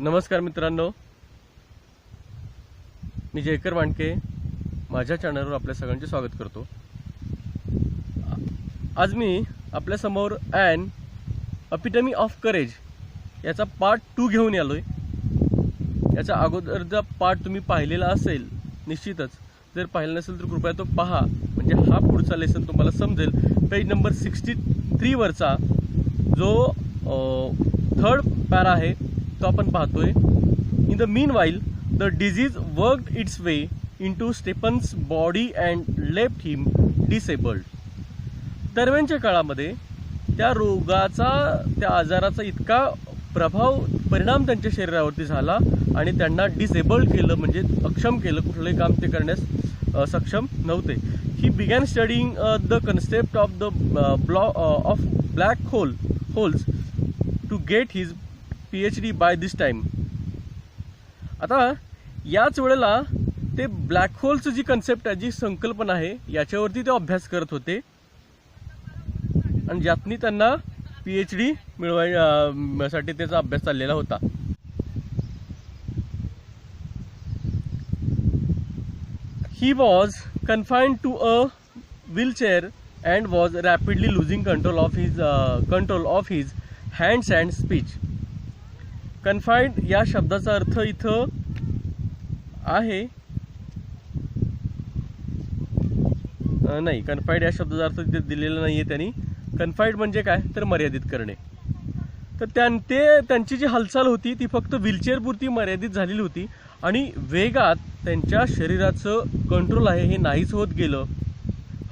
नमस्कार मित्रांनो, मी जयकर वांडके माझ्या चॅनलवर आपल्या सगळ्यांचे स्वागत करतो। आज मी आपल्या समोर ॲन एपिटमी ऑफ करेज याचा पार्ट 2 घेऊन आलोय। याचा अगोदरचा पार्ट तुम्ही पाहिलेला असेल निश्चितच, जर पाहिलं नसेल तर कृपया तो पहा, म्हणजे हा पुढचा लेसन तुम्हाला समजेल। पेज नंबर 63 वरचा जो थर्ड पॅरा आहे तो आपण पाहतोय। In the meanwhile the disease worked it's way into Stefan's body and left him disabled. दरम्यानच्या काळामध्ये त्या रोगाचा, त्या आजाराचा इतका परिणाम त्यांच्या शरीरावरती झाला आणि त्यांना डिसेबल्ड केलं, म्हणजे अक्षम केलं, कुठलंही काम ते करण्यास सक्षम नव्हते। He began studying the concept of the of black holes to get his PhD by this time. आता याच वेळेला ते ब्लॅक होलचं जी कन्सेप्ट आहे, जी संकल्पना आहे, याच्यावरती ते अभ्यास करत होते आणि ज्यातनी त्यांना PhD मिळवण्यासाठी त्याचा अभ्यास चाललेला होता। He was confined to a wheelchair and was rapidly losing control of his hands and speech. Confined या शब्दाचा अर्थ इथं आहे, नाही, कन्फाइंड या शब्दाचा अर्थ इथे दिलेला नाहीये त्यांनी। कन्फाइंड म्हणजे काय तर मर्यादित करणे। तर त्यांची जी हालचाल होती ती फक्त व्हीलचेअरपुरती मर्यादित झालेली होती आणि वेगात त्यांच्या शरीराचं कंट्रोल आहे हे नाहीच होत गेलं।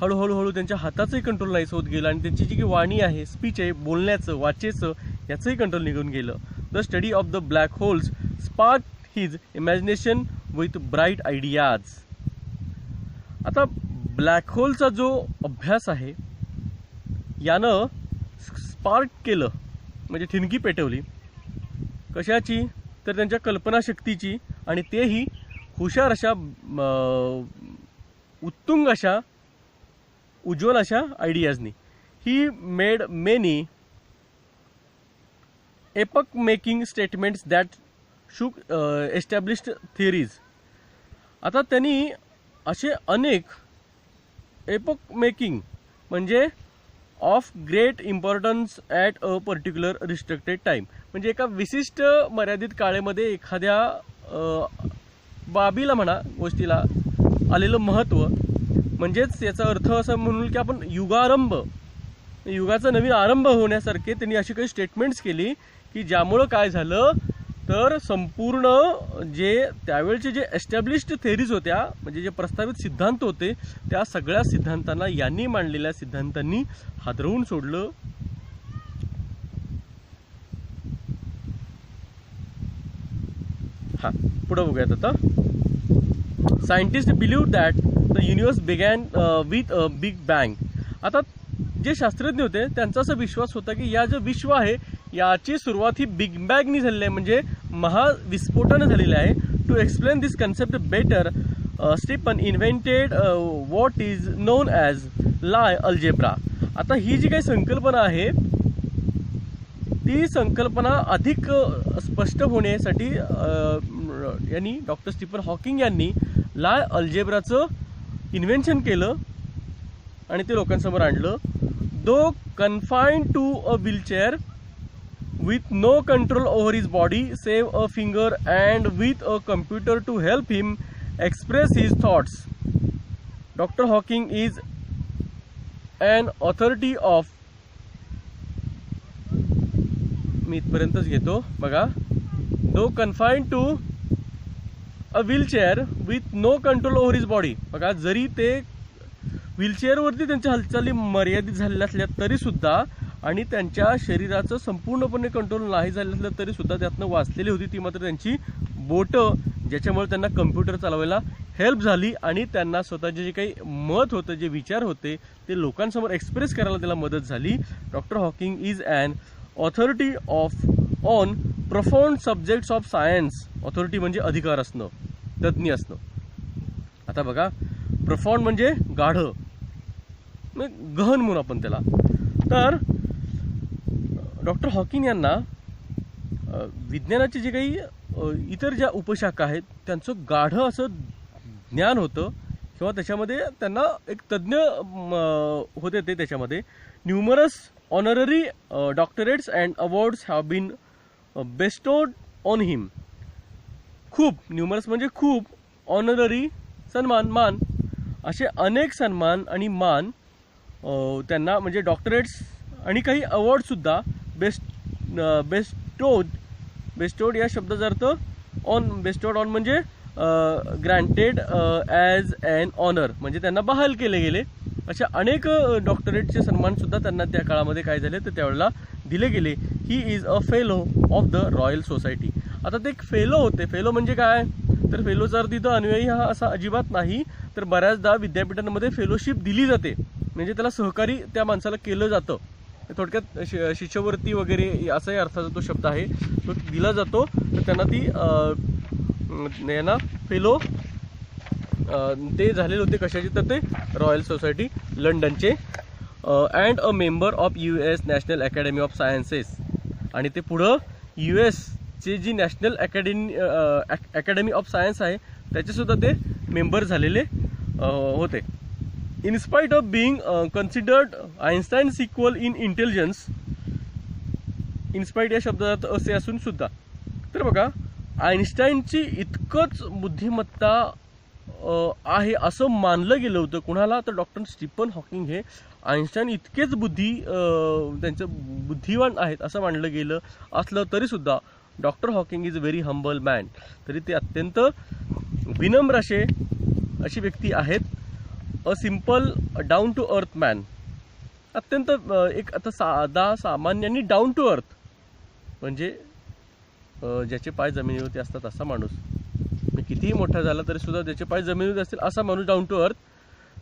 हळूहळू त्यांच्या हाताचंही कंट्रोल नाहीच होत गेलं आणि त्यांची जी वाणी आहे, स्पीच आहे, बोलण्याचं, वाचेचं, याचंही कंट्रोल निघून गेलं। The study of the black holes spark his imagination with bright ideas. आता ब्लॅक होलचा जो अभ्यास आहे यानं स्पार्क केलं, म्हणजे ठिणगी पेटवली। कशाची तर त्यांच्या कल्पनाशक्तीची, आणि तेही हुशार अशा, उत्तुंग अशा, उज्ज्वल अशा आयडियाजनी। He made many epoch making statements that shook established theories. आता त्यांनी असे अनेक एपक मेकिंग म्हणजे of great importance at a particular restricted time, म्हणजे एका विशिष्ट मर्यादित काळेमध्ये एखाद्या बाबीला म्हणा, गोष्टीला आलेलं महत्त्व, म्हणजेच याचा अर्थ असं म्हणून की आपण युगाचा नवीन आरंभ होण्यासारखे त्यांनी अशी काही स्टेटमेंट्स केली की ज्यामुळं काय झालं तर संपूर्ण जे त्यावेळचे जे एस्टॅब्लिश्ड थेरीज होत्या, म्हणजे जे प्रस्तावित सिद्धांत होते, त्या सगळ्या सिद्धांतांना, यांनी मांडलेल्या सिद्धांतांनी हादरवून सोडलं। हा पुढे बघूयात आता। Scientist believe that the universe begin with a big bang. आता जे शास्त्रज्ञ होते त्यांचा असा विश्वास होता की या जो विश्व आहे याची सुरुवात ही बिग बँगनी झालेली आहे, म्हणजे महाविस्फोटाने झालेली आहे। To explain this concept better Stephen invented what is known as Lie algebra. आता ही जी काही संकल्पना आहे ती संकल्पना अधिक स्पष्ट होण्यासाठी यांनी, डॉक्टर स्टीफन हॉकिंग यांनी लाय अल्जेब्राचं इन्व्हेन्शन केलं आणि ते लोकांसमोर आणलं। Though confined to a wheelchair with no control over his body save a finger and with a computer to help him express his thoughts, Dr. Hawking is an authority of, मी इथपर्यंतच घेतो बघा। though confined to a wheelchair with no control over his body, बघा, जरी ते व्हीलचेअरवरती त्यांच्या हालचाली मर्यादित झालेल्या असल्या तरी सुद्धा, आणि त्यांच्या शरीराचं संपूर्णपणे कंट्रोल नाही झालं असलं तरी सुद्धा त्यातनं वाचलेली होती ती मात्र त्यांची बोटं, ज्याच्यामुळे त्यांना कम्प्युटर चालवायला हेल्प झाली आणि त्यांना स्वतःचे जे काही मत होतं, जे विचार होते, ते लोकांसमोर एक्सप्रेस करायला त्याला मदत झाली। Doctor Hawking is an authority on profound subjects of science. Authority म्हणजे अधिकार असणं, तज्ज्ञ असणं। आता बघा, प्रोफाउंड म्हणजे गाढ, गहन म्हणून आपण त्याला। तर डॉक्टर हॉकिंग यांना विज्ञानाचे जे काही इतर ज्या उपशाखा आहेत त्यांचं गाढ असं ज्ञान होतं किंवा त्याच्यामध्ये त्यांना एक तज्ज्ञ होते ते. त्याच्यामध्ये numerous honorary doctorates and awards have been bestowed on him. खूप, न्यूमरस म्हणजे खूप, ऑनररी सन्मान, मान, असे अनेक सन्मान आणि मान त्यांना म्हणजे डॉक्टरेट्स आणि काही अवॉर्डसुद्धा बेस्टोड या शब्दाचा अर्थ ऑन, बेस्टोड ऑन म्हणजे ग्रँटेड ॲज ॲन ऑनर, म्हणजे त्यांना बहाल केले गेले. अशा अनेक डॉक्टरेटचे सन्मानसुद्धा त्यांना त्या काळामध्ये काय झाले तर त्यावेळेला दिले गेले. He is a fellow of the royal society. आता ते एक फेलो होते. फेलो म्हणजे काय तर फेलोचा अर्थ इथं अनुयायी हा असा अजिबात नाही, तर बऱ्याचदा विद्यापीठांमध्ये फेलोशिप दिली जाते, म्हणजे त्याला सहकारी त्या माणसाला केलं जातं. थोडक्यात शिष्यवृत्ती वगैरे असाही अर्थाचा तो शब्द आहे, तो दिला जातो. तर त्यांना ती यांना फेलो ते झालेले होते कशाचे तर ते रॉयल सोसायटी लंडनचे. And a member of US National Academy of Sciences. आणि ते पुढं USचे जी नॅशनल अकॅडमी ऑफ सायन्स आहे त्याचेसुद्धा ते मेंबर झालेले होते. In spite of being considered Einstein's equal in intelligence. In spite या शब्दात असे असून सुद्धा, तर बघा आइन्स्टाईनची इतकंच बुद्धिमत्ता आहे असं मानलं गेलं होतं. कुणाला तर डॉक्टर स्टीफन हॉकिंग हे आइन्स्टाईन इतकेच त्यांचं बुद्धिवान आहेत असं मानलं गेलं असलं तरीसुद्धा doctor Hawking is a very humble man. तरी ते अत्यंत विनम्र अशी व्यक्ती आहेत. A simple down to earth man. अत्यंत एक आता साधा सामान्यांनी डाऊन टू अर्थ म्हणजे ज्याचे पाय जमिनीवरती असतात असा माणूस. कितीही मोठा झाला तरी सुद्धा ज्याचे पाय जमिनीवर असतील असा माणूस डाऊन टू अर्थ.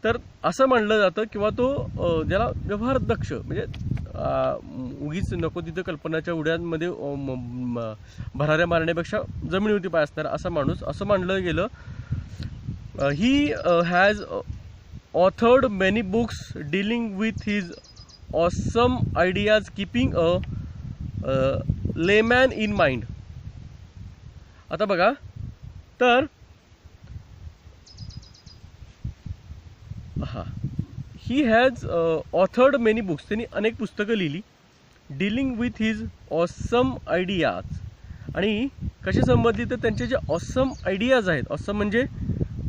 तर असं म्हणलं जातं किंवा तो ज्याला व्यवहार दक्ष म्हणजे उगीच नको तिथं कल्पनाच्या उड्यांमध्ये भराऱ्या मारण्यापेक्षा जमिनीवरती पाय असणार असा माणूस असं मानलं गेलं. He has authored many books dealing with his awesome ideas, keeping a layman in mind. आता बघा तर he has authored many books. त्यांनी अनेक पुस्तकं लिहिली. dealing with his awesome ideas. आणि कशा संबंधित तर त्यांचे जे ऑसम आयडियाज आहेत, ऑसम म्हणजे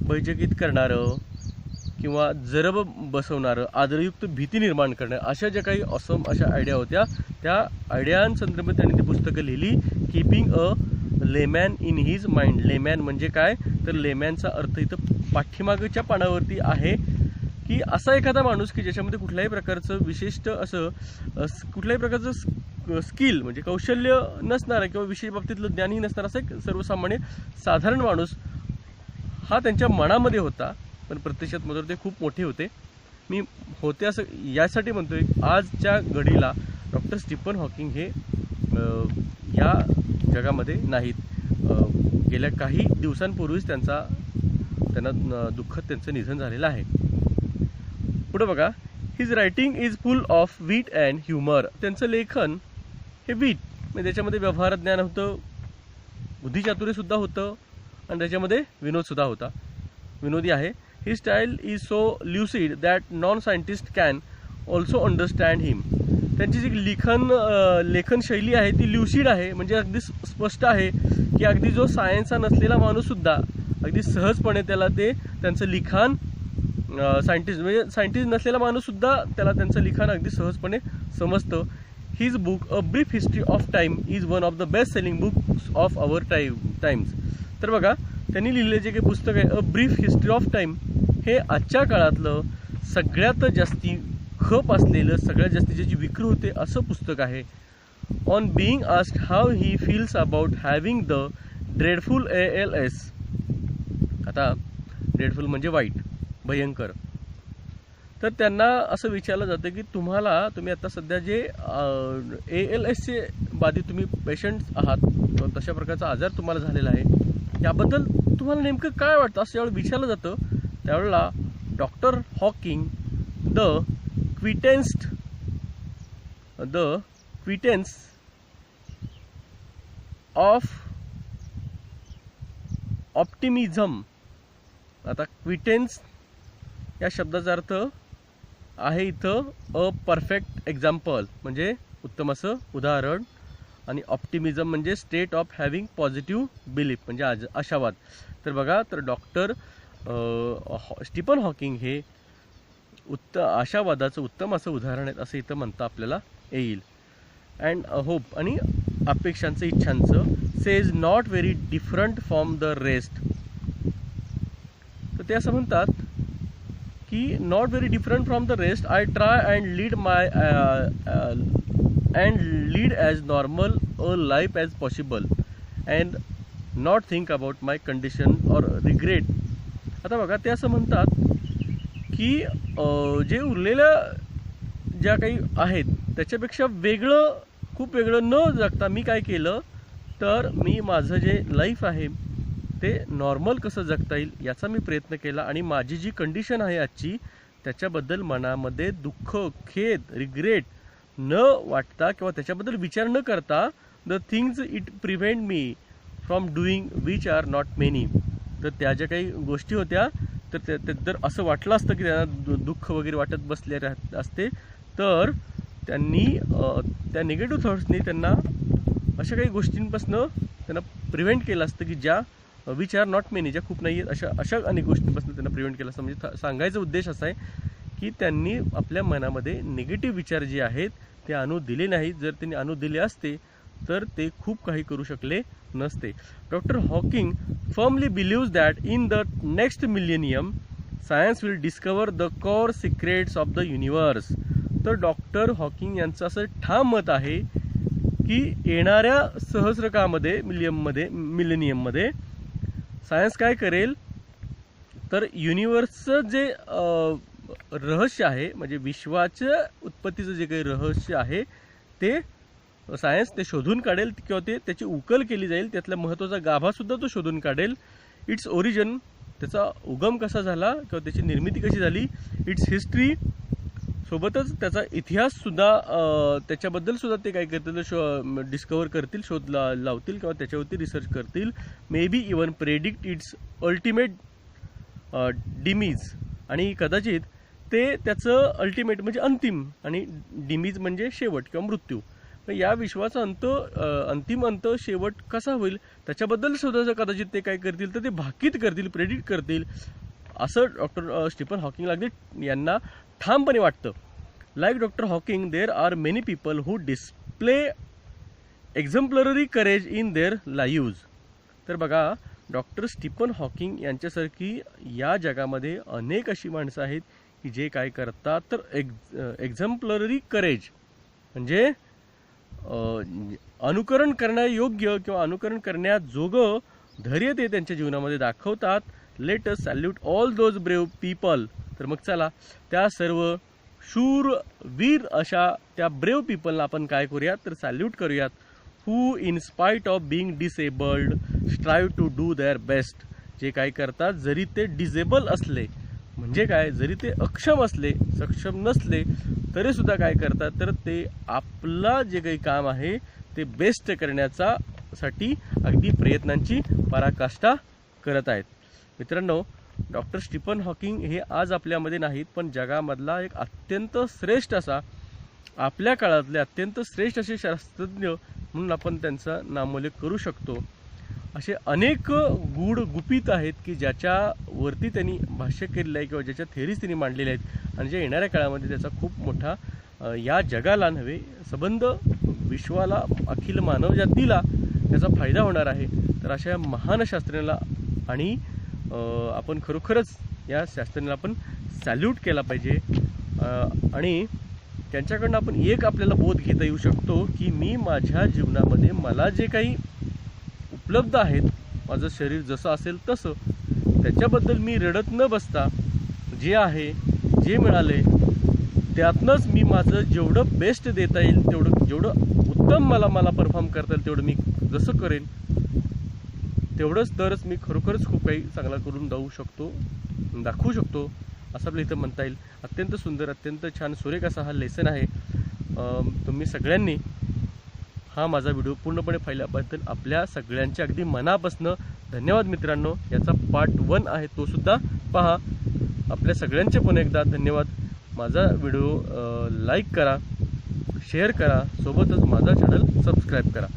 बैजकीत करणारं किंवा जरब बसवणारं, आदरयुक्त भीती निर्माण करणं, अशा ज्या काही ऑसम अशा आयडिया होत्या त्या आयडियांसंदर्भात त्यांनी ती पुस्तकं लिहिली. Keeping a layman in his mind. Layman म्हणजे काय तर लेमॅनचा अर्थ इथं पाठीमागच्या पानावरती आहे की असा एखादा माणूस की ज्याच्यामध्ये कुठल्याही प्रकारचं विशिष्ट असं कुठल्याही प्रकारचं स्किल म्हणजे कौशल्य नसणारं किंवा विषय बाबतीतलं ज्ञानही नसणारं असं एक सर्वसामान्य साधारण माणूस हा त्यांच्या मनामध्ये होता. पण प्रत्यक्षात मात्र ते खूप मोठे होते. मी होते असं यासाठी म्हणतोय आजच्या घडीला डॉक्टर स्टीफन हॉकिंग हे या जगामध्ये नाहीत. गेल्या काही दिवसांपूर्वीच त्यांना दुःखद त्यांचं निधन झालेलं आहे. पुढे बघा his writing is full of wheat and humour. त्यांचं लेखन हे वीट म्हणजे त्याच्यामध्ये व्यवहार ज्ञान होतं, बुद्धिचातुर्यसुद्धा होतं आणि त्याच्यामध्ये विनोदसुद्धा होता, विनोदी आहे. His style is so lucid that non-scientist can also understand him. त्यांची जी लेखन शैली आहे ती ल्युसिड आहे म्हणजे अगदी स्पष्ट आहे की अगदी जो सायन्सचा नसलेला माणूससुद्धा अगदी सहजपणे त्याला त्यांचं लिखाण सायंटिस्ट नसलेला माणूससुद्धा त्याला त्यांचं लिखाण अगदी सहजपणे समजतं. His book a brief history of time is one of the best selling books of our times. तर बघा त्यांनी लिहिलेले जे काही पुस्तक आहे a brief history of time हे आजच्या काळातलं सगळ्यात जास्ती खप असलेलं सगळ्यात जास्ती ज्याची विक्री होते असं पुस्तक आहे. On being asked how he feels about having the dreadful ALS. आता ड्रेडफुल म्हणजे वाईट, भयंकर. तर त्यांना असं विचारलं जातं की तुम्ही आता सध्या जे ALSचे बाधित तुम्ही पेशंट आहात, तशा प्रकारचा आजार तुम्हाला झालेला आहे, याबद्दल तुम्हाला नेमकं काय वाटतं असं यावेळी विचारलं जातं. त्यावेळेला doctor Hawking the quintessence of optimism. आता क्विटेन्स या शब्दाचा अर्थ आहे इथं अ परफेक्ट एक्झाम्पल, म्हणजे उत्तम असं उदाहरण. आणि ऑप्टिमिझम म्हणजे state of having positive belief, म्हणजे आशावाद. तर बघा, तर डॉक्टर स्टीफन हॉकिंग हे आशावादाचं उत्तम असं उदाहरण आहे असं इथं म्हणता आपल्याला येईल. अँड होप आणि अपेक्षांचं, इच्छांचं, says not very different from the rest. तर ते असं म्हणतात की not very different from the rest, I try and lead my and lead as normal a life as possible and not think about my condition or regret. आता बघा, ते असं म्हणतात की जे उरलेल्या ज्या काही आहेत त्याच्यापेक्षा वेगळं, खूप वेगळं न जगता मी काय केलं, तर मी माझं जे लाईफ आहे ते नॉर्मल कसं जगता येईल याचा मी प्रयत्न केला. आणि माझी जी कंडिशन आहे आजची, त्याच्याबद्दल मनामध्ये दुःख, खेद, रिग्रेट न वाटता किंवा त्याच्याबद्दल विचार न करता, the things it prevent me from doing which are not many. तर त्या ज्या काही गोष्टी होत्या, तर ते जर असं वाटलं असतं की त्यांना दुःख वगैरे वाटत बसले असते, तर त्यांनी त्या निगेटिव्ह थॉट्सनी त्यांना अशा काही गोष्टींपासून त्यांना प्रिव्हेंट केलं असतं की ज्या विच आर नॉट मेनी, ज्या खूप नाही आहेत, अशा अनेक गोष्टींपासून त्यांना प्रिव्हेंट केलं असतं. म्हणजे सांगायचा उद्देश असा आहे की त्यांनी आपल्या मनामध्ये निगेटिव्ह विचार जे आहेत ते आणू दिले नाहीत. जर त्यांनी आणू दिले असते तर ते खूप काही करू शकले नसते. Doctor Hawking firmly believes that in the next millennium science will discover the core secrets of the universe. तर डॉक्टर हॉकिंग यांचं असं ठाम मत आहे की येणाऱ्या सहस्रकामध्ये, मिलेनियममध्ये सायन्स काय करेल, तर युनिवर्सचं जे रहस्य आहे, म्हणजे विश्वाच्या उत्पत्तीचं जे काही रहस्य आहे ते सायन्स ते शोधून काढेल किंवा त्याची उकल केली जाईल. त्यातला महत्त्वाचा गाभासुद्धा तो शोधून काढेल. इट्स ओरिजिन, त्याचा उगम कसा झाला किंवा त्याची निर्मिती कशी झाली, इट्स हिस्ट्री, सोबतच त्याचा इतिहाससुद्धा, त्याच्याबद्दल सुद्धा ते काय करतील, डिस्कवर करतील, शोध लावतील किंवा त्याच्यावरती रिसर्च करतील. May be even predict its ultimate demise. आणि कदाचित ते त्याचं अल्टिमेट म्हणजे अंतिम, आणि डिमीज म्हणजे शेवट किंवा मृत्यू. या विश्वाचा अंतिम अंत, शेवट कसा होईल त्याच्याबद्दल सुद्धा कदाचित ते काय करतील, तर ते भाकीत करतील, प्रेडिक्ट करतील, असं डॉक्टर स्टीफन हॉकिंग लागले यांना ठामपणे वाटतं. Like doctor Hawking, there are many people who display exemplary courage in their lives. तर बघा, डॉक्टर स्टीफन हॉकिंग यांच्यासारखी या जगामध्ये अनेक अशी माणसं आहेत की जे काय करतात, तर एक्झम्प्लररी करेज म्हणजे अनुकरण करण्यायोग्य किंवा अनुकरण करण्याजोगं धैर्य ते त्यांच्या जीवनामध्ये दाखवतात. Let us salute all those brave people. तर मग चला, त्या सर्व शूरवीर अशा त्या ब्रेव्ह पीपलला आपण काय करूयात, तर सॅल्यूट करूयात. Who in spite of being disabled strive to do their best. जे काय करतात, जरी ते डिसेबल असले, म्हणजे काय, जरी ते अक्षम असले, सक्षम नसले, तरी सुद्धा काय करतात, तर ते आपला जे काही काम आहे ते बेस्ट करण्याचा साठी अगदी प्रयत्नांची पराकाष्ठा करत आहेत. मित्रांनो, डॉक्टर स्टीफन हॉकिंग हे आज आपल्यामध्ये नाहीत, पण जगामधला एक अत्यंत श्रेष्ठ असा, आपल्या काळातले अत्यंत श्रेष्ठ असे शास्त्रज्ञ म्हणून आपण त्यांचा नामोल्लेख करू शकतो. असे अनेक गूढ गुपित आहेत की ज्याच्यावरती त्यांनी भाष्य केलेलं आहे किंवा ज्याच्या थेरीज त्यांनी मांडलेल्या आहेत, आणि ज्या येणाऱ्या काळामध्ये त्याचा खूप मोठा या जगाला नव्हे, संबंध विश्वाला, अखिल मानवजातीला याचा फायदा होणार आहे. तर अशा महान शास्त्रज्ञाला आणि आपण खरोखरच या शास्त्रज्ञाला आपण सॅल्यूट केला पाहिजे. आणि त्यांच्याकडनं आपण एक आपल्याला बोध घेता येऊ शकतो की मी माझ्या जीवनामध्ये मला जे काही उपलब्ध आहेत, माझं शरीर जसं असेल तसं, त्याच्याबद्दल मी रडत न बसता जे आहे, जे मिळाले त्यातनंच मी माझं जेवढं बेस्ट देता येईल तेवढं, जेवढं उत्तम मला परफॉर्म करता येईल तेवढं मी जसं करेन, तेवढंच तरच मी खरोखरच खूप काही चांगला करून दाखवू शकतो असं आपल्या इथं म्हणता येईल. अत्यंत सुंदर, अत्यंत छान, सुरेख असा हा लेसन आहे. तुम्ही सगळ्यांनी हा माझा व्हिडिओ पूर्णपणे पाहिल्याबद्दल आपल्या सगळ्यांच्या अगदी मनापासून धन्यवाद मित्रांनो. याचा पार्ट 1 आहे, तो सुद्धा पहा. आपल्या सगळ्यांचे पुन्हा एकदा धन्यवाद. माझा व्हिडिओ लाईक करा, शेअर करा, सोबतच माझा चॅनल सबस्क्राईब करा.